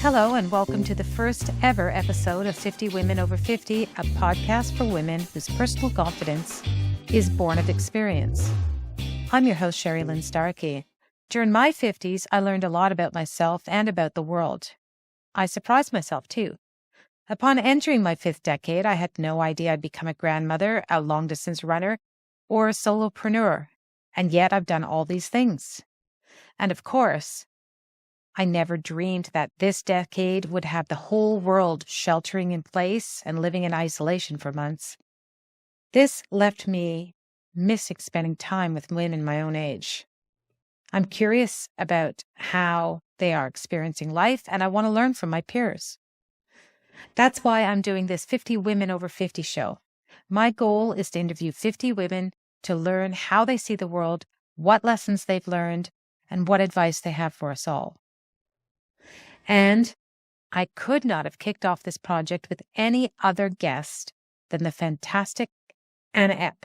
Hello and welcome to the first ever episode of 50 Women Over 50, a podcast for women whose personal confidence is born of experience. I'm your host, Sherrilynne Starkie. During my 50s, I learned a lot about myself and about the world. I surprised myself too. Upon entering my fifth decade, I had no idea I'd become a grandmother, a long-distance runner, or a solopreneur. And yet I've done all these things. And of course, I never dreamed that this decade would have the whole world sheltering in place and living in isolation for months. This left me missing spending time with women my own age. I'm curious about how they are experiencing life, and I want to learn from my peers. That's why I'm doing this 50 Women Over 50 show. My goal is to interview 50 women to learn how they see the world, what lessons they've learned, and what advice they have for us all. And I could not have kicked off this project with any other guest than the fantastic Anna Epp.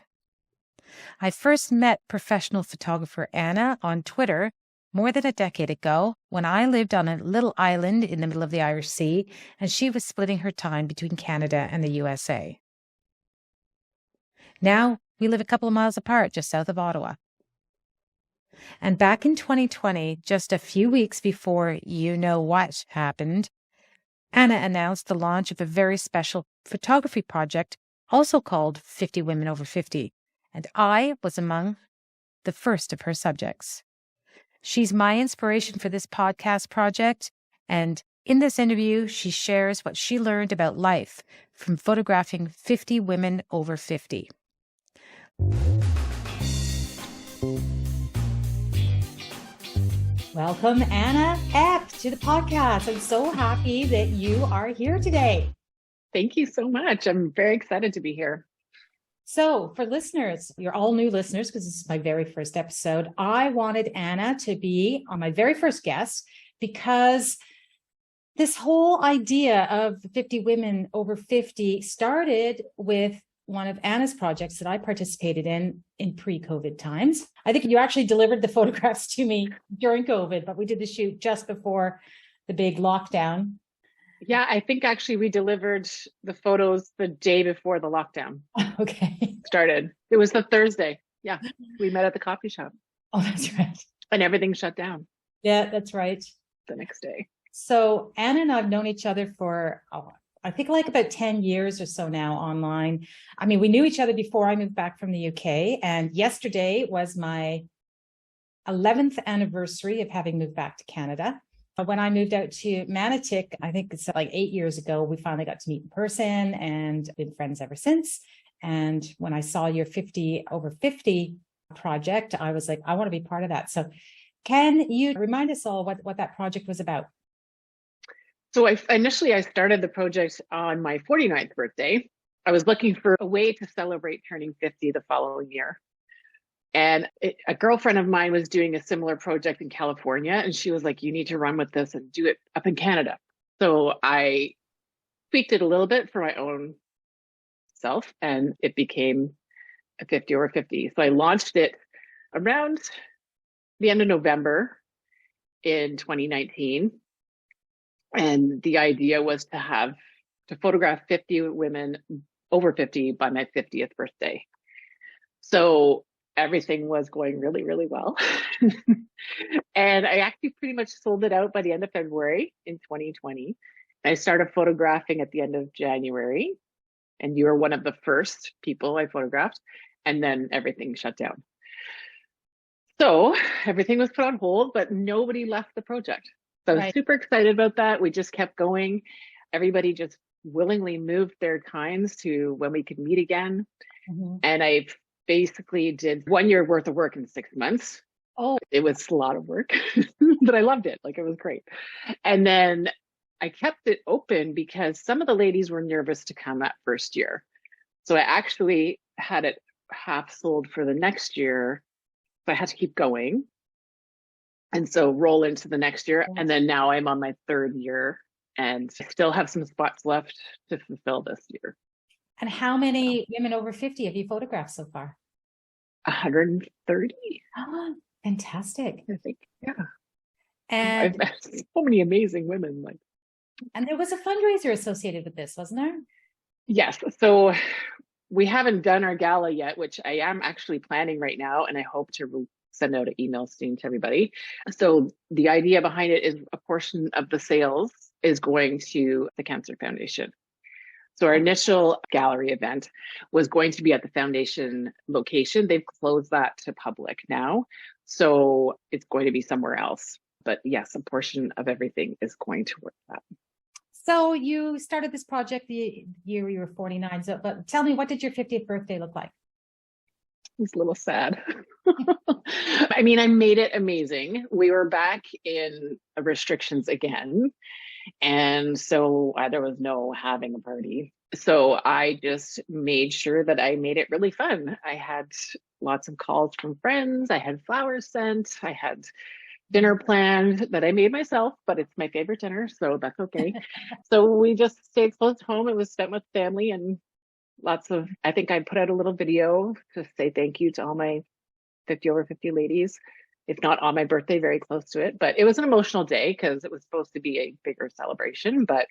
I first met professional photographer Anna on Twitter more than a decade ago when I lived on a little island in the middle of the Irish Sea, and she was splitting her time between Canada and the USA. Now we live a couple of miles apart, just south of Ottawa. And back in 2020, just a few weeks before you know what happened, Anna announced the launch of a very special photography project, also called 50 Women Over 50, and I was among the first of her subjects. She's my inspiration for this podcast project, and in this interview, she shares what she learned about life from photographing 50 women over 50. Welcome, Anna Epp, to the podcast. I'm so happy that you are here today. Thank you so much. I'm very excited to be here. So for listeners, you're all new listeners because this is my very first episode. I wanted Anna to be on my very first guest because this whole idea of 50 women over 50 started with one of Anna's projects that I participated in pre-COVID times. I think you actually delivered the photographs to me during COVID, but we did the shoot just before the big lockdown. Yeah, I think actually we delivered the photos the day before the lockdown started. It was the Thursday. Yeah, we met at the coffee shop. Oh, that's right. And everything shut down. Yeah, that's right. The next day. So Anna and I have known each other for, I think like about 10 years or so now online. I mean, we knew each other before I moved back from the UK. And yesterday was my 11th anniversary of having moved back to Canada. When I moved out to Manotick, I think it's like 8 years ago, we finally got to meet in person and been friends ever since. And when I saw your 50 over 50 project, I was like, I want to be part of that. So can you remind us all what that project was about? So initially I started the project on my 49th birthday. I was looking for a way to celebrate turning 50 the following year. And a girlfriend of mine was doing a similar project in California, and she was like, you need to run with this and do it up in Canada. So I tweaked it a little bit for my own self, and it became a 50 over 50. So I launched it around the end of November in 2019. And the idea was to photograph 50 women over 50 by my 50th birthday. So everything was going really, really well. And I actually pretty much sold it out by the end of February in 2020. I started photographing at the end of January, and you were one of the first people I photographed, and then everything shut down. So everything was put on hold, but nobody left the project. So I was super excited about that. We just kept going. Everybody just willingly moved their times to when we could meet again. Mm-hmm. And I basically did 1 year worth of work in 6 months. Oh, it was a lot of work, but I loved it. Like, it was great. And then I kept it open because some of the ladies were nervous to come that first year. So I actually had it half sold for the next year. So I had to keep going. And so roll into the next year. And then now I'm on my third year and I still have some spots left to fulfill this year. And how many women over 50 have you photographed so far? 130. Oh, fantastic. I think, yeah. I've And met so many amazing women. Like, there was a fundraiser associated with this, wasn't there? yes. So we haven't done our gala yet, which I am actually planning right now, and I hope to send out an email soon to everybody. So the idea behind it is a portion of the sales is going to the Cancer Foundation. So our initial gallery event was going to be at the foundation location. They've closed that to public now. So it's going to be somewhere else. But yes, a portion of everything is going towards that. So you started this project the year you were 49. So, but tell me, what did your 50th birthday look like? It's a little sad. I mean, I made it amazing. We were back in restrictions again. And so there was no having a party. So I just made sure that I made it really fun. I had lots of calls from friends. I had flowers sent. I had dinner planned that I made myself, but it's my favorite dinner, so that's okay. So we just stayed close to home. It was spent with family and lots of, I think I put out a little video to say thank you to all my 50 over 50 ladies, if not on my birthday, very close to it. But it was an emotional day because it was supposed to be a bigger celebration. But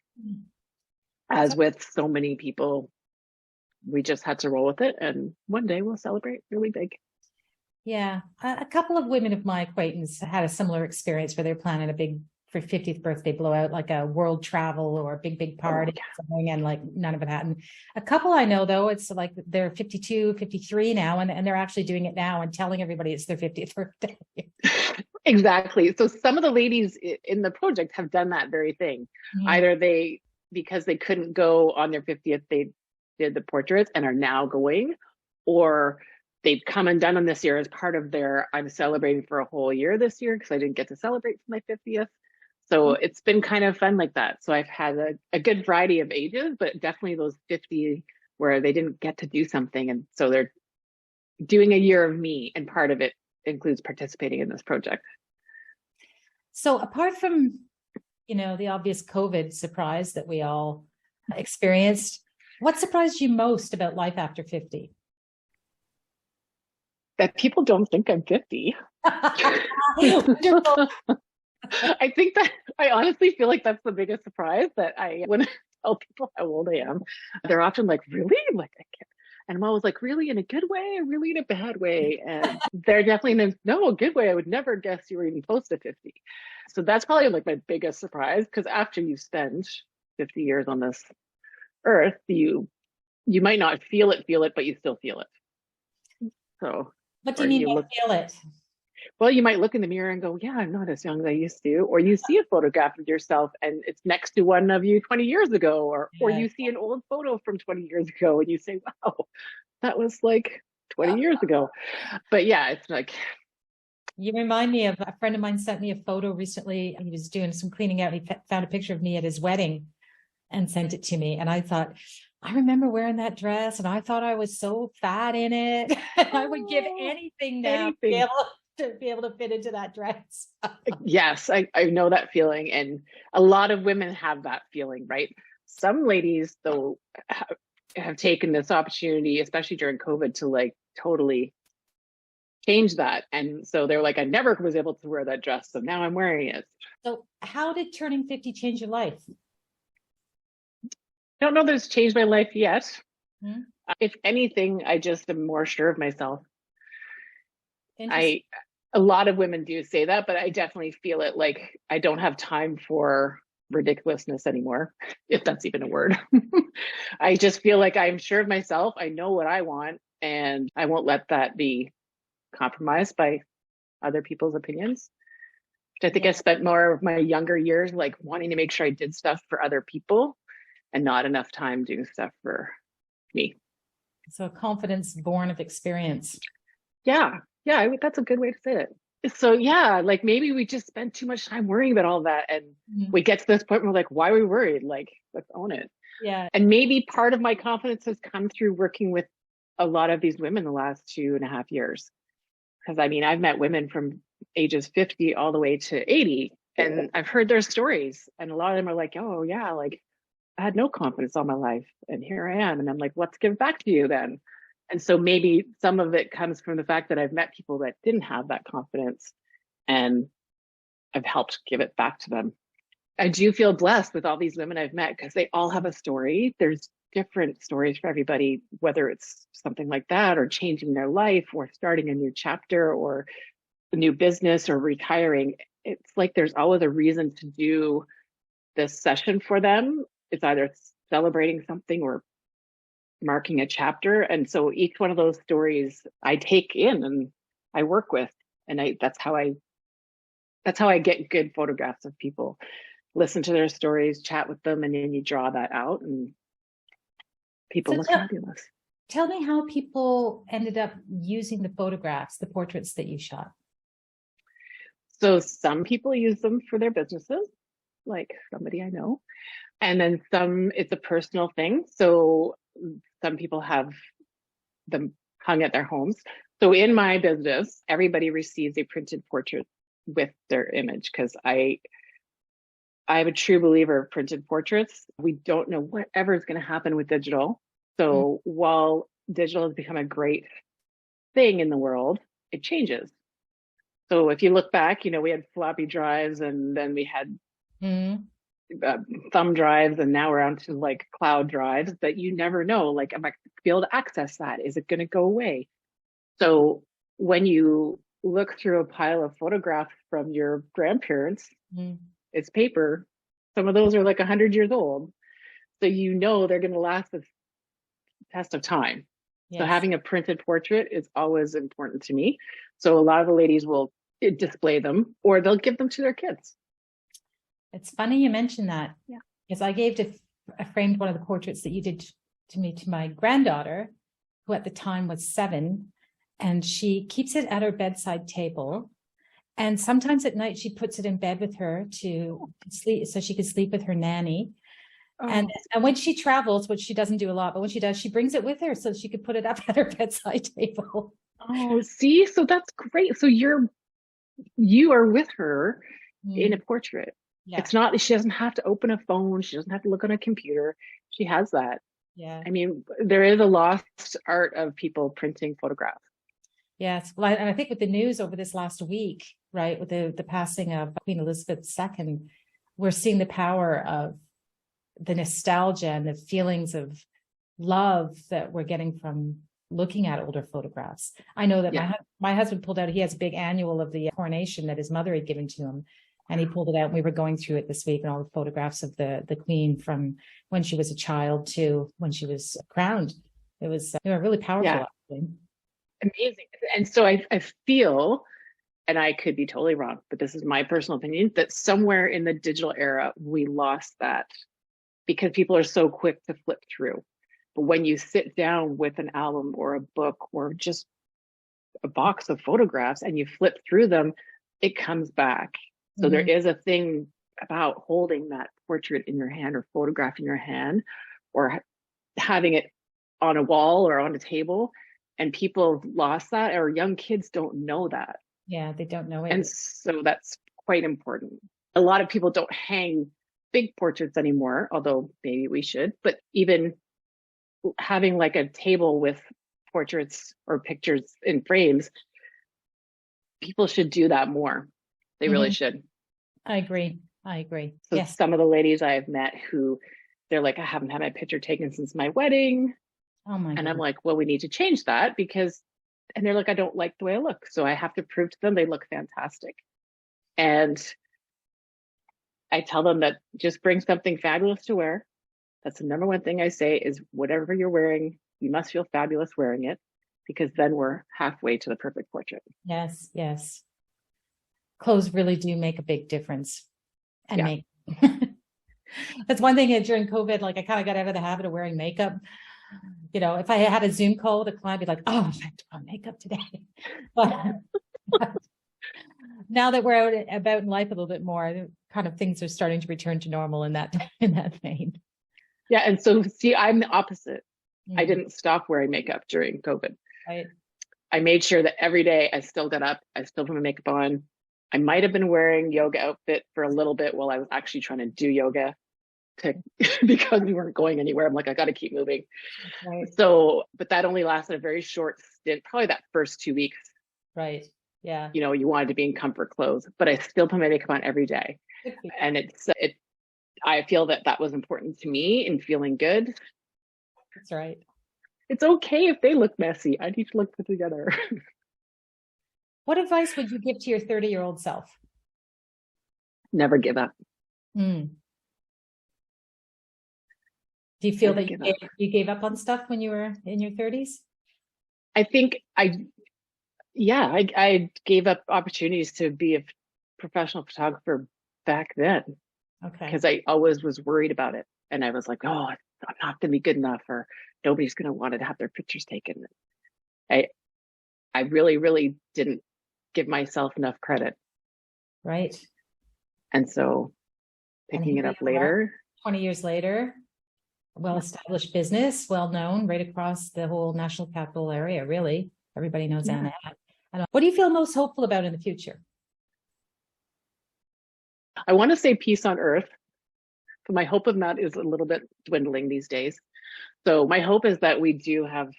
as with so many people, we just had to roll with it. And one day we'll celebrate really big. Yeah. A couple of women of my acquaintance had a similar experience where they're planning a big for 50th birthday blowout, like a world travel or a big party, something, and like none of it happened. A couple I know, though, it's like they're 52, 53 now, and they're actually doing it now and telling everybody it's their 50th birthday. Exactly. So some of the ladies in the project have done that very thing. Either they, because they couldn't go on their 50th, they did the portraits and are now going, or they've come and done them this year as part of their, I'm celebrating for a whole year this year because I didn't get to celebrate for my 50th. So it's been kind of fun like that. So I've had a good variety of ages, but definitely those 50 where they didn't get to do something. And so they're doing a year of me, and part of it includes participating in this project. So apart from, the obvious COVID surprise that we all experienced, what surprised you most about life after 50? That people don't think I'm 50. I think that I honestly feel like that's the biggest surprise, that when I tell people how old I am, they're often like, really? Like, I can't. And I'm always like, really, in a good way or really in a bad way? And they're definitely in a good way. I would never guess you were even close to 50. So that's probably like my biggest surprise, because after you spend 50 years on this earth, you might not feel it, but you still feel it. So what do you mean by feel it? Well, you might look in the mirror and go, yeah, I'm not as young as I used to. Or you see a photograph of yourself and it's next to one of you 20 years ago. Or you see an old photo from 20 years ago and you say, wow, that was like 20 years ago. But yeah, it's like. You remind me of a friend of mine sent me a photo recently. He was doing some cleaning out. He found a picture of me at his wedding and sent it to me. And I thought, I remember wearing that dress and I thought I was so fat in it. I would give anything now to be able to fit into that dress. Yes, I know that feeling. And a lot of women have that feeling, right? Some ladies, though, have taken this opportunity, especially during COVID, to like totally change that. And so they're like, I never was able to wear that dress, so now I'm wearing it. So how did turning 50 change your life? I don't know that it's changed my life yet. If anything, I just am more sure of myself. A lot of women do say that, but I definitely feel it. Like, I don't have time for ridiculousness anymore, if that's even a word. I just feel like I'm sure of myself. I know what I want, and I won't let that be compromised by other people's opinions. Which I think I spent more of my younger years like wanting to make sure I did stuff for other people and not enough time doing stuff for me. So confidence born of experience. Yeah, that's a good way to say it. So yeah, like maybe we just spend too much time worrying about all that, and we get to this point where we're like, why are we worried? Like, let's own it. Yeah. And maybe part of my confidence has come through working with a lot of these women the last 2.5 years. Because I mean, I've met women from ages 50 all the way to 80, and I've heard their stories, and a lot of them are like, oh yeah, like I had no confidence all my life, and here I am. And I'm like, let's give back to you then. And so maybe some of it comes from the fact that I've met people that didn't have that confidence, and I've helped give it back to them. I do feel blessed with all these women I've met because they all have a story. There's different stories for everybody, whether it's something like that or changing their life or starting a new chapter or a new business or retiring. It's like there's always a reason to do this session for them. It's either celebrating something or marking a chapter. And so each one of those stories I take in and I work with. And that's how I get good photographs of people. Listen to their stories, chat with them, and then you draw that out and people look fabulous. Tell me how people ended up using the photographs, the portraits that you shot. So some people use them for their businesses, like somebody I know. And then some, it's a personal thing. So some people have them hung at their homes. So in my business, everybody receives a printed portrait with their image because I'm a true believer of printed portraits. We don't know whatever is going to happen with digital. So while digital has become a great thing in the world, it changes. So if you look back, we had floppy drives and then we had thumb drives and now we're on to like cloud drives that you never know, like, am I going to be able to access that? Is it going to go away? So when you look through a pile of photographs from your grandparents, it's paper. Some of those are like 100 years old. So they're going to last the test of time. Yes. So having a printed portrait is always important to me. So a lot of the ladies will display them or they'll give them to their kids. It's funny you mentioned that. Yeah. Because I framed one of the portraits that you did to me to my granddaughter, who at the time was 7, and she keeps it at her bedside table. And sometimes at night she puts it in bed with her to sleep, so she could sleep with her nanny. Oh. And when she travels, which she doesn't do a lot, but when she does, she brings it with her so she could put it up at her bedside table. Oh, see, so that's great. So you are with her in a portrait. Yeah. It's not, she doesn't have to open a phone. She doesn't have to look on a computer. She has that. Yeah. I mean, there is a lost art of people printing photographs. Yes. Well, and I think with the news over this last week, right, with the passing of Queen Elizabeth II, we're seeing the power of the nostalgia and the feelings of love that we're getting from looking at older photographs. I know that my husband pulled out, he has a big annual of the coronation that his mother had given to him. And he pulled it out and we were going through it this week and all the photographs of the Queen from when she was a child to when she was crowned. It was really powerful. Yeah. Amazing. And so I feel, and I could be totally wrong, but this is my personal opinion, that somewhere in the digital era, we lost that because people are so quick to flip through. But when you sit down with an album or a book or just a box of photographs and you flip through them, it comes back. So there is a thing about holding that portrait in your hand or photograph in your hand or having it on a wall or on a table. And people lost that, or young kids don't know that. Yeah, they don't know it. And so that's quite important. A lot of people don't hang big portraits anymore, although maybe we should. But even having like a table with portraits or pictures in frames, people should do that more. They really should. I agree. So yes. Some of the ladies I've met who they're like, I haven't had my picture taken since my wedding. Oh my God. And I'm like, well, we need to change that and they're like, I don't like the way I look. So I have to prove to them they look fantastic. And I tell them that just bring something fabulous to wear. That's the number one thing I say is whatever you're wearing, you must feel fabulous wearing it because then we're halfway to the perfect portrait. Yes, yes. Clothes really do make a big difference. And that's one thing during COVID, like I kind of got out of the habit of wearing makeup. If I had a Zoom call with a client, I'd be like, oh, I have to put on makeup today. But now that we're out about in life a little bit more, kind of things are starting to return to normal in that vein. Yeah. And so see, I'm the opposite. I didn't stop wearing makeup during COVID. Right. I made sure that every day I still got up, I still put my makeup on. I might have been wearing yoga outfit for a little bit while I was actually trying to do yoga because we weren't going anywhere. I'm like, I got to keep moving. Right. So, but that only lasted a very short stint, probably that first 2 weeks. Right. Yeah. You wanted to be in comfort clothes, but I still put my makeup on every day. And I feel that was important to me in feeling good. That's right. It's okay if they look messy. I need to look put together. What advice would you give to your 30-year-old self? Never give up. Mm. Do you feel Never that give up. you gave up on stuff when you were in your 30s? I think I gave up opportunities to be a professional photographer back then Okay. because I always was worried about it. And I was like, oh, I'm not going to be good enough, or nobody's going to want to have their pictures taken. I really, really didn't give myself enough credit. Right. And so picking it up later. 20 years later, well-established business, well-known right across the whole national capital area, really. Everybody knows Anna Epp. What do you feel most hopeful about in the future? I want to say peace on earth, but my hope of that is a little bit dwindling these days. So my hope is that we do have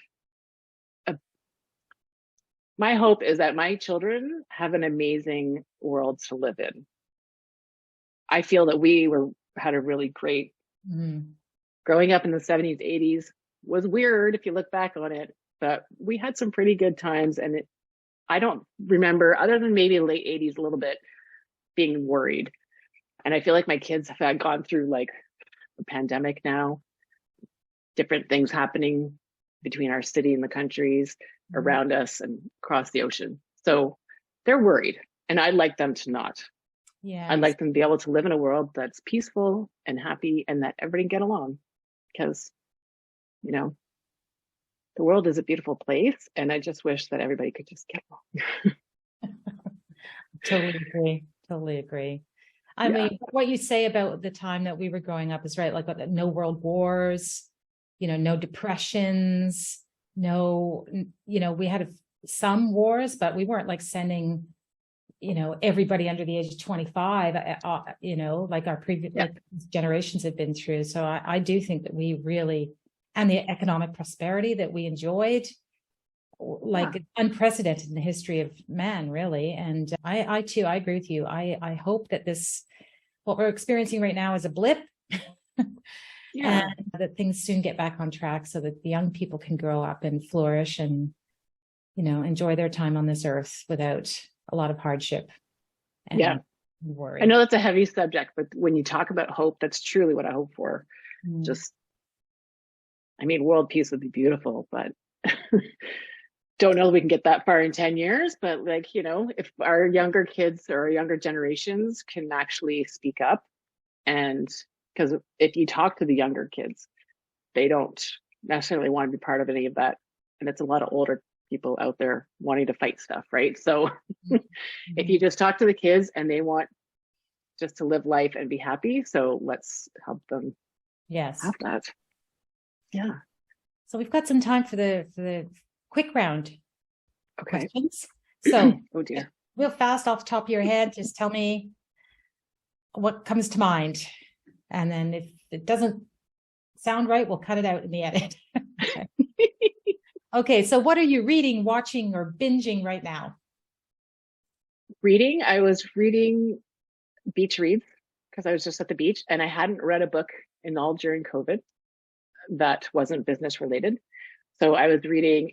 my hope is that my children have an amazing world to live in. I feel that we had a really great growing up in the 70s, 80s was weird if you look back on it, but we had some pretty good times. And I don't remember, other than maybe late 80s a little bit, being worried. And I feel like my kids have gone through like a pandemic now, different things happening between our city and the countries around us and across the ocean. So they're worried, and I'd like them to not. Yeah. I'd like them to be able to live in a world that's peaceful and happy and that everybody can get along, because, the world is a beautiful place, and I just wish that everybody could just get along. Totally agree. I mean, what you say about the time that we were growing up is right. Like no world wars, no depressions, we had some wars, but we weren't like sending, everybody under the age of 25, like our previous generations had been through. So I do think that we really, and the economic prosperity that we enjoyed, like unprecedented in the history of man, really. And I too, I agree with you. I hope that what we're experiencing right now is a blip. And that things soon get back on track so that the young people can grow up and flourish and, enjoy their time on this earth without a lot of hardship and worry. I know that's a heavy subject, but when you talk about hope, that's truly what I hope for. World peace would be beautiful, but don't know if we can get that far in 10 years. But if our younger kids or our younger generations can actually speak up, and because if you talk to the younger kids, they don't necessarily want to be part of any of that. And it's a lot of older people out there wanting to fight stuff, right? So if you just talk to the kids and they want just to live life and be happy, so let's help them have that. Yeah. So we've got some time for the quick round questions. So oh dear. Real fast off the top of your head, just tell me what comes to mind. And then if it doesn't sound right, we'll cut it out in the edit. Okay, so what are you reading, watching, or binging right now? Reading. I was reading beach reads because I was just at the beach, and I hadn't read a book all during COVID that wasn't business related. So I was reading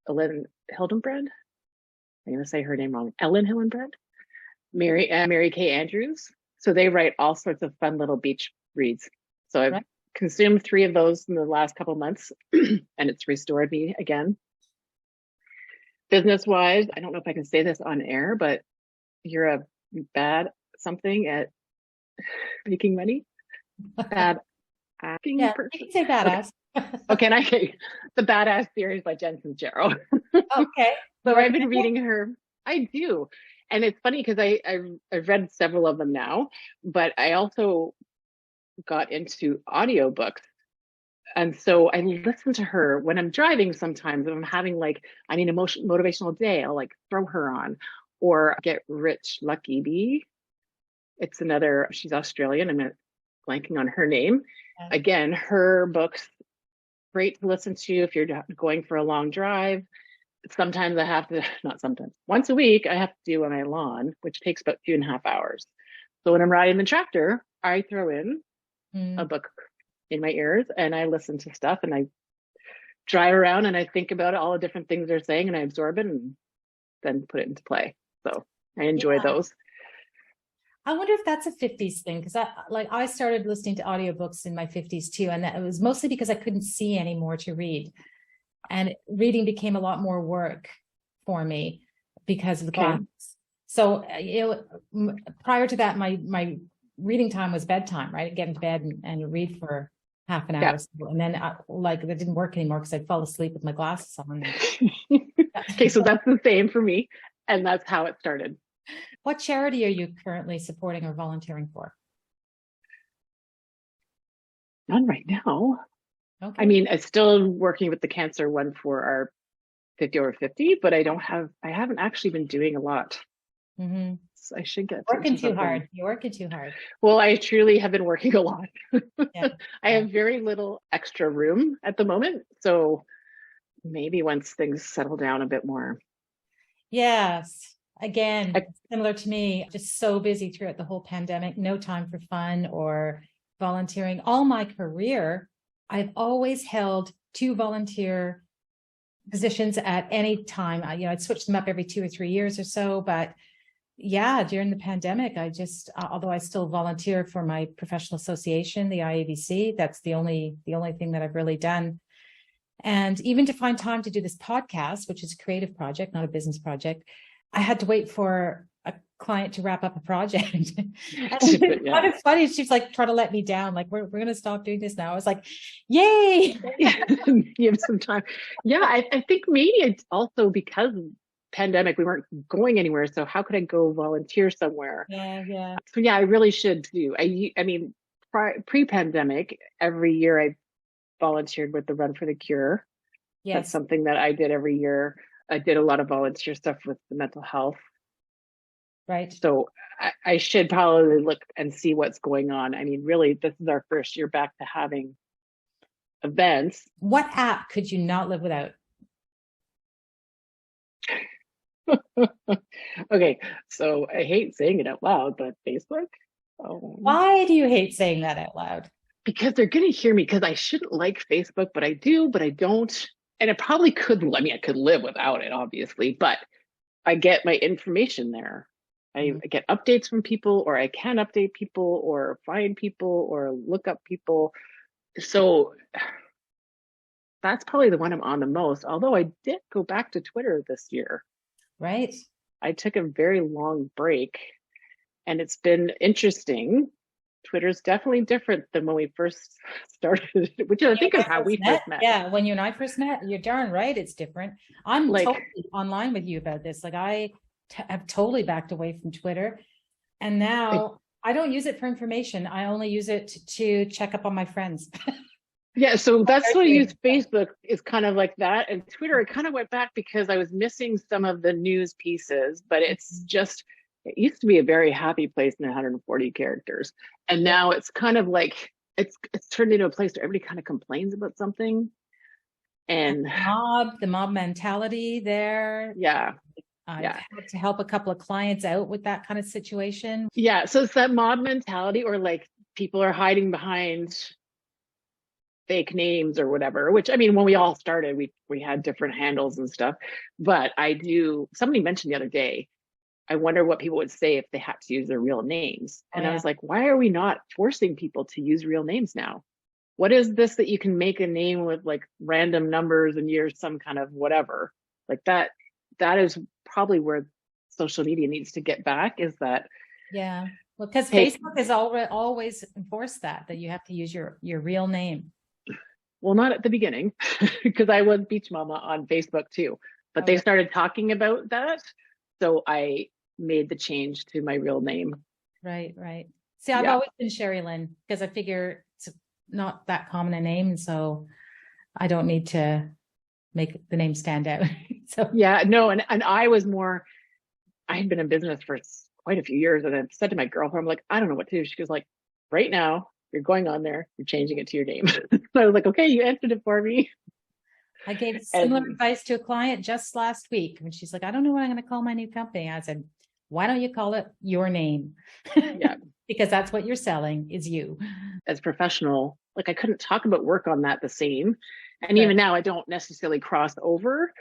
Ellen Hildenbrand. I'm going to say her name wrong. Ellen Hillenbrand, Mary Kay Andrews. So they write all sorts of fun little beach reads. So I've consumed 3 of those in the last couple of months, and it's restored me again. Business wise, I don't know if I can say this on air, but you're a bad something at making money. Bad acting person. You can say badass. Okay, The Badass series by Jen Sincero. Okay. So I've been reading her. I do. And it's funny because I've read several of them now, but I also got into audiobooks. And so I listen to her when I'm driving sometimes. If I'm having I need a motivational day, I'll throw her on. Or Get Rich Lucky Bee. It's she's Australian. I'm blanking on her name. Again, her books, great to listen to if you're going for a long drive. sometimes I have to, not sometimes, once a week, I have to do on my lawn, which takes about 2.5 hours. So when I'm riding the tractor, I throw in a book in my ears and I listen to stuff and I drive around and I think about all the different things they're saying and I absorb it and then put it into play. So I enjoy those. I wonder if that's a 50s thing, because I started listening to audiobooks in my 50s too, and that it was mostly because I couldn't see anymore to read, and reading became a lot more work for me because of the glasses. So prior to that, my reading time was bedtime, right? I'd get into bed and read for half an hour, and then that didn't work anymore because I'd fall asleep with my glasses on. Okay, so that's the same for me, and that's how it started. What charity are you currently supporting or volunteering for? None right now. Okay. I mean, I'm still working with the cancer one for our 50 over 50, but I haven't actually been doing a lot. Mm-hmm. So I should get working too hard. You're working too hard. Well, I truly have been working a lot. I have very little extra room at the moment. So maybe once things settle down a bit more. Yes. Again, similar to me, just so busy throughout the whole pandemic, no time for fun or volunteering. All my career, I've always held 2 volunteer positions at any time. I'd switch them up every 2 or 3 years or so. But yeah, during the pandemic, I just, although I still volunteer for my professional association, the IABC, that's the only thing that I've really done. And even to find time to do this podcast, which is a creative project, not a business project, I had to wait for a client to wrap up a project. It's kind of funny. She's like trying to let me down. Like, we're going to stop doing this now. I was like, yay. You have some time. Yeah, I think maybe it's also because of pandemic, we weren't going anywhere. So how could I go volunteer somewhere? Yeah. So yeah, I really should too. I mean, pre-pandemic, every year I volunteered with the Run for the Cure. Yes. That's something that I did every year. I did a lot of volunteer stuff with the mental health. Right. So I should probably look and see what's going on. I mean, really, this is our first year back to having events. What app could you not live without? Okay, so I hate saying it out loud, but Facebook. Why do you hate saying that out loud? Because they're going to hear me, because I shouldn't like Facebook, but I do, but I don't. And it probably could, I mean, I could live without it, obviously, but I get my information there. I get updates from people, or I can update people, or find people, or look up people. So that's probably the one I'm on the most. Although I did go back to Twitter this year. Right. I took a very long break and it's been interesting. Twitter's definitely different than when we first started, which I think is how we first met. Yeah, when you and I first met, you're darn right, it's different. I'm totally online with you about this. Like, I have totally backed away from Twitter, and now I don't use it for information. I only use it to check up on my friends. Yeah, so that's what I use. Facebook is kind of like that, and Twitter, I kind of went back because I was missing some of the news pieces, but it's just, it used to be a very happy place in 140 characters. And now it's kind of like, it's turned into a place where everybody kind of complains about something. And the mob mentality there. Yeah. I've had to help a couple of clients out with that kind of situation. Yeah. So it's that mob mentality, or like people are hiding behind fake names or whatever, which, I mean, when we all started, we had different handles and stuff. But somebody mentioned the other day, I wonder what people would say if they had to use their real names. And I was like, why are we not forcing people to use real names now? What is this that you can make a name with like random numbers and years, some kind of whatever? Like that is probably where social media needs to get back, is that. Yeah. Well, because Facebook has always enforced that you have to use your real name. Well, not at the beginning, because I was Beach Mama on Facebook too, but they started talking about that. So I made the change to my real name. Right. See, I've always been Sherrilynne, because I figure it's not that common a name, so I don't need to make the name stand out. So yeah, no, and I had been in business for quite a few years, and I said to my girlfriend, I'm like, I don't know what to do. She goes like, right now, you're going on there, you're changing it to your name. So I was like, okay, you answered it for me. I gave similar advice to a client just last week when she's like, I don't know what I'm going to call my new company. I said, why don't you call it your name? Yeah. Because that's what you're selling is you. As professional, like I couldn't talk about work on that the same. And even now I don't necessarily cross over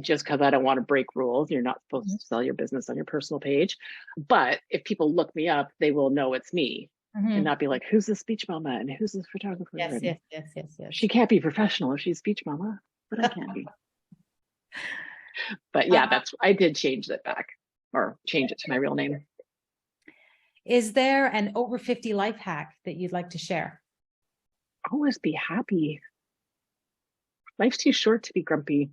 just because I don't want to break rules. You're not supposed to sell your business on your personal page. But if people look me up, they will know it's me and not be like, who's this speech mama and who's this photographer? Yes. She can't be professional if she's speech mama, but I can be. But yeah, I did change it back or change it to my real name. Is there an over 50 life hack that you'd like to share? Always be happy. Life's too short to be grumpy.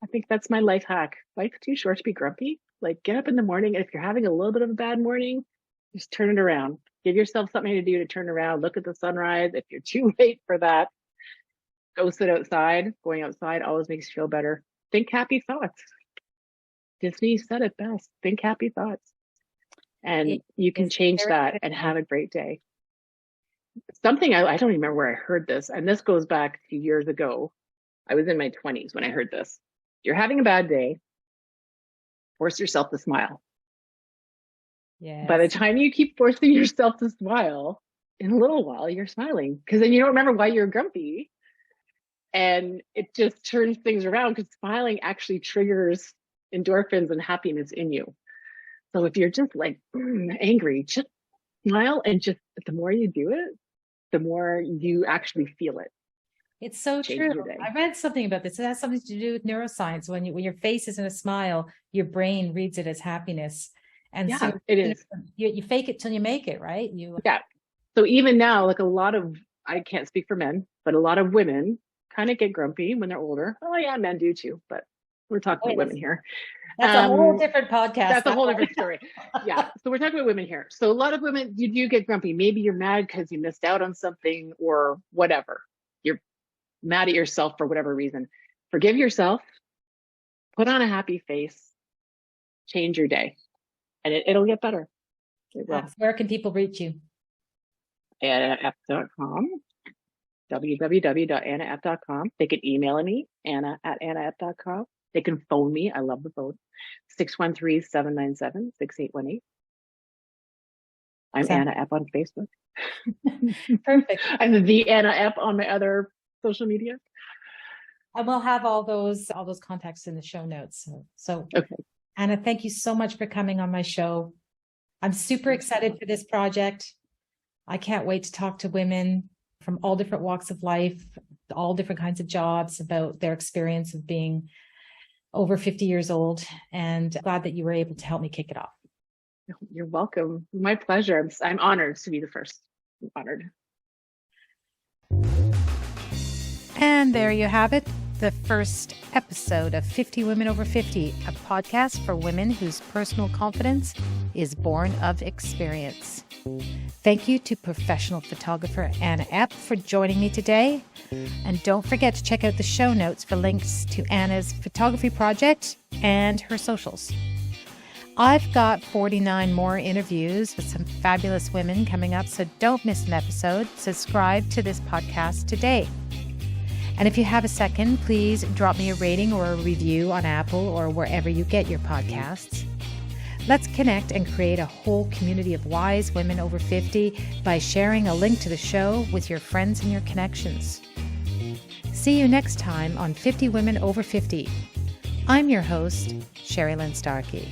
I think that's my life hack. Life's too short to be grumpy. Like get up in the morning. And if you're having a little bit of a bad morning, just turn it around. Give yourself something to do to turn around. Look at the sunrise. If you're too late for that, go sit outside. Going outside always makes you feel better. Think happy thoughts. Disney said it best. Think happy thoughts. And you can change that and have a great day. Something I don't remember where I heard this, and this goes back to years ago. I was in my 20s when I heard this. You're having a bad day. Force yourself to smile. Yeah. By the time you keep forcing yourself to smile, in a little while you're smiling because then you don't remember why you're grumpy, and it just turns things around because smiling actually triggers endorphins and happiness in you. So if you're just like angry, just smile, and just the more you do it, the more you actually feel it. It's so true. I read something about this. It has something to do with neuroscience. When your face is in a smile, your brain reads it as happiness. And yeah, so it is. You fake it till you make it, right? Yeah. So even now, like a lot of, I can't speak for men, but a lot of women kind of get grumpy when they're older. Oh yeah, men do too, but we're talking about women here. That's a whole different podcast. That's a whole different story. Yeah. So we're talking about women here. So a lot of women, you do get grumpy. Maybe you're mad because you missed out on something or whatever. You're mad at yourself for whatever reason. Forgive yourself. Put on a happy face. Change your day. And it'll get better. It will. Where can people reach you? AnnaEpp.com. www.annaepp.com. They can email me, Anna@annaepp.com. They can phone me. I love the phone. 613-797-6818. I'm Anna Epp on Facebook. Perfect. I'm the Anna Epp on my other social media. And we'll have all those contacts in the show notes. So okay. Anna, thank you so much for coming on my show. I'm super excited for this project. I can't wait to talk to women from all different walks of life, all different kinds of jobs about their experience of being over 50 years old. And I'm glad that you were able to help me kick it off. You're welcome. My pleasure. I'm honored to be the first. I'm honored. And there you have it. The first episode of 50 Women Over 50, a podcast for women whose personal confidence is born of experience. Thank you to professional photographer Anna Epp for joining me today. And don't forget to check out the show notes for links to Anna's photography project and her socials. I've got 49 more interviews with some fabulous women coming up, so don't miss an episode. Subscribe to this podcast today. And if you have a second, please drop me a rating or a review on Apple or wherever you get your podcasts. Let's connect and create a whole community of wise women over 50 by sharing a link to the show with your friends and your connections. See you next time on 50 Women Over 50. I'm your host, Sherrilynne Starkie.